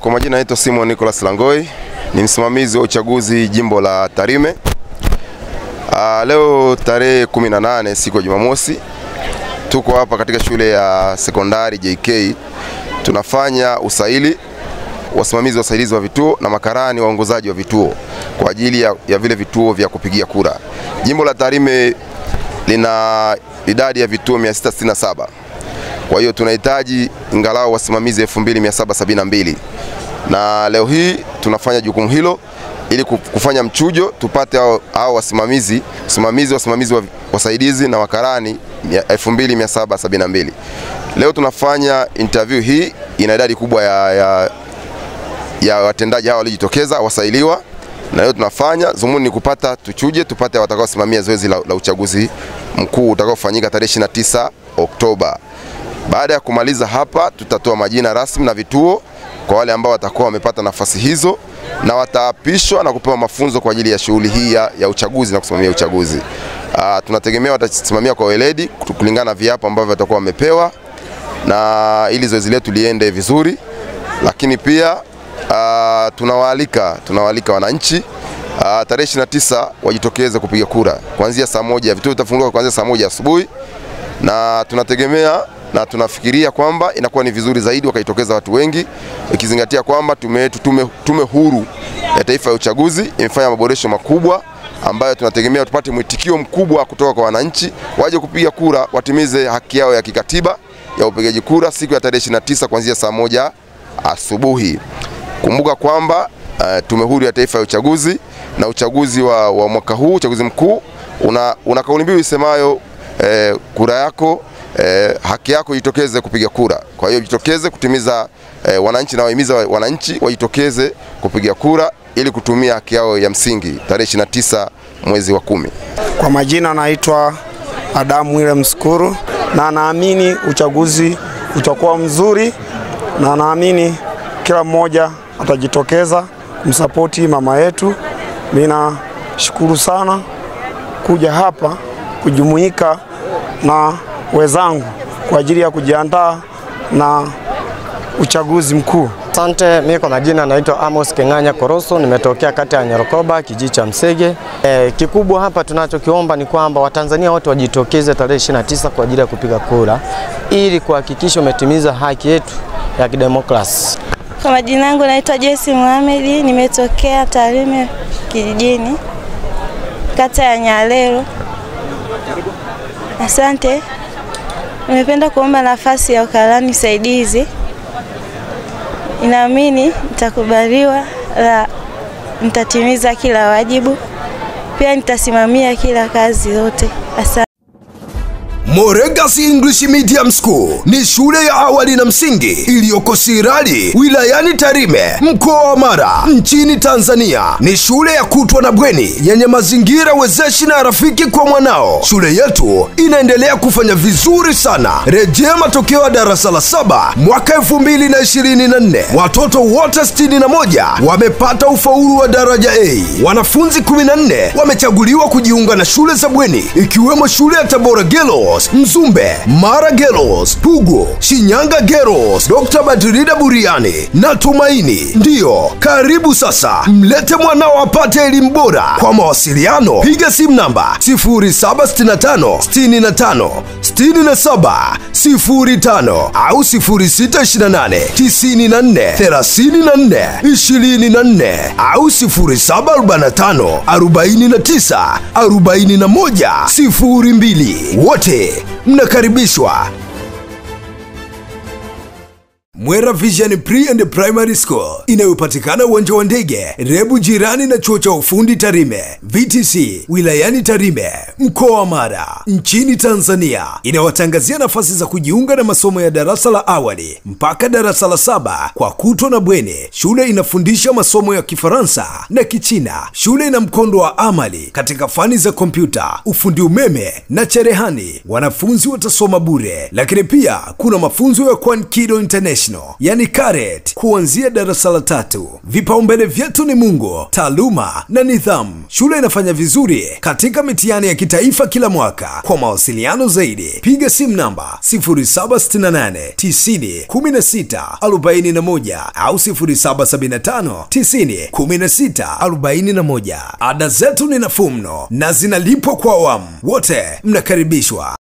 Kwa majina naitwa Simon Nicholas Langoi, ni msimamizi wa uchaguzi jimbo la Tarime. Leo tarehe 18 siku ya Jumamosi, tuko hapa katika shule ya sekondari JK. Tunafanya usaili, wasimamizi wasaidizi wa vituo na makarani waongozaji wa vituo kwa ajili ya vile vituo vya kupigia kura. Jimbo la Tarime lina idadi ya vituo 667. Kwa hiyo tunahitaji ingalau wasimamizi 2772. Na leo hii tunafanya jukumu hilo ili kufanya mchujo tupate hao wasimamizi wasaidizi na wakarani 2772. Leo tunafanya interview hii, ina idadi kubwa ya watendaji hao waliojitokeza wasailiwa, na leo tunafanya zumuni ni tupate watakao simamia zoezi la uchaguzi mkuu utakaofanyika tarehe 29 Oktoba. Baada ya kumaliza hapa, tutatoa majina rasmi na vituo kwa wale ambao watakuwa wamepata nafasi hizo, na wataapishwa na kupewa mafunzo kwa ajili ya shughuli hii ya uchaguzi na kusimamia uchaguzi. Tunategemea watasimamia kwa weledi kulingana na viapo ambavyo watakuwa wamepewa, na ili zoezi letu liende vizuri. Lakini pia tunawaalika wananchi tarehe 29 wajitokeze kupiga kura kuanzia saa 1. Vituo vitafunguliwa kuanzia saa 1 asubuhi, na tunategemea na tunafikiria kwamba inakuwa ni vizuri zaidi wakaitokeza watu wengi, ikizingatia kwamba tume huru ya taifa ya uchaguzi imefanya maboresho makubwa ambayo tunategemea tupate mwitikio mkubwa kutoka kwa wananchi, waje kupiga kura, watimize haki yao ya kikatiba ya upigaji kura siku ya tarehe 29 kuanzia saa 1 asubuhi. Kumbuka kwamba tume huru ya taifa ya uchaguzi na uchaguzi wa mwaka huu, uchaguzi mkuu, una kauli mbiu isemayo kura yako haki yako, jitokeze kupiga kura. Kwa hiyo jitokeze kutimiza wananchi, na wahimiza wananchi wajitokeze kupiga kura ili kutumia haki yao ya msingi tarehe 29 mwezi wa 10. Kwa majina naitwa Adamu William Skuru, na naamini uchaguzi utakuwa mzuri, na naamini kila mmoja atajitokeza kumsapoti mama yetu. Mimi nashukuru sana kuja hapa kujumuika na wenzangu kwa ajili ya kujiandaa na uchaguzi mkuu. Asante. Mimi kwa majina naitwa Amos Kenganya Koroso, nimetokea kata ya Nyarokoba, kijiji cha Msege. Kikubwa hapa tunachokiomba ni kwamba Watanzania wote wajitokeze tarehe 29 kwa ajili ya kupiga kura ili kuhakikisha umetimiza haki yetu ya kidemokrasia. Kwa majina yangu naitwa Jesse Mohamed, nimetokea Tarime kijijini, kata ya Nyalero. Asante. Nimependa kuomba nafasi ya ukarani saidizi. Ninaamini nitakubaliwa, nitatimiza kila wajibu, pia nitasimamia kila kazi yote. Asante. Moregas English Medium School ni shule ya awali na msingi iliyoko Sirari, wilayani Tarime, mkoa wa Mara, nchini Tanzania. Ni shule ya kutwa na bweni yenye mazingira wezeshi na rafiki kwa mwanao. Shule yetu inaendelea kufanya vizuri sana. Rejea matokeo ya darasa la 7 mwaka 2024. Watoto wote 61 wamepata ufaulu wa daraja A. Wanafunzi 14 wamechaguliwa kujiunga na shule za bweni, ikiwemo shule ya Tabora Girls, Mzumbe, Mara Girls, Pugu, Shinyanga Girls, Dr. Badrida Buriani na Tumaini. Ndiyo, karibu sasa, mlete mwanao apate elimu bora. Kwa mawasiliano, piga simu namba 0765 65 67 05 au 0628 94 34 24 au 0745 49 41 02. Wote mnakaribishwa. Mwera Vision Pre and Primary School inayopatikana uwanja wa ndege Rebu, jirani na chuo cha ufundi Tarime VTC, wilayani Tarime, mkoa wa Mara, nchini Tanzania, inawatangazia nafasi za kujiunga na masomo ya darasa la awali mpaka darasa la 7 kwa kutwa na bweni. Shule inafundisha masomo ya Kifaransa na Kichina. Shule ina mkondo wa amali katika fani za kompyuta, ufundi umeme na cherehani. Wanafunzi watasoma bure, lakini pia kuna mafunzo ya Kwan Kido International International, yani CARET, kuanzia darasa la 3. Vipaumbele vyetu ni Mungu, taaluma na nidhamu. Shule inafanya vizuri katika mitihani ya kitaifa kila mwaka. Kwa mawasiliano zaidi, piga simu namba 0768 90 16 41 au 0775 90 16 41. Ada zetu ni nafuu mno na zinalipwa kwa awamu. Wote mnakaribishwa.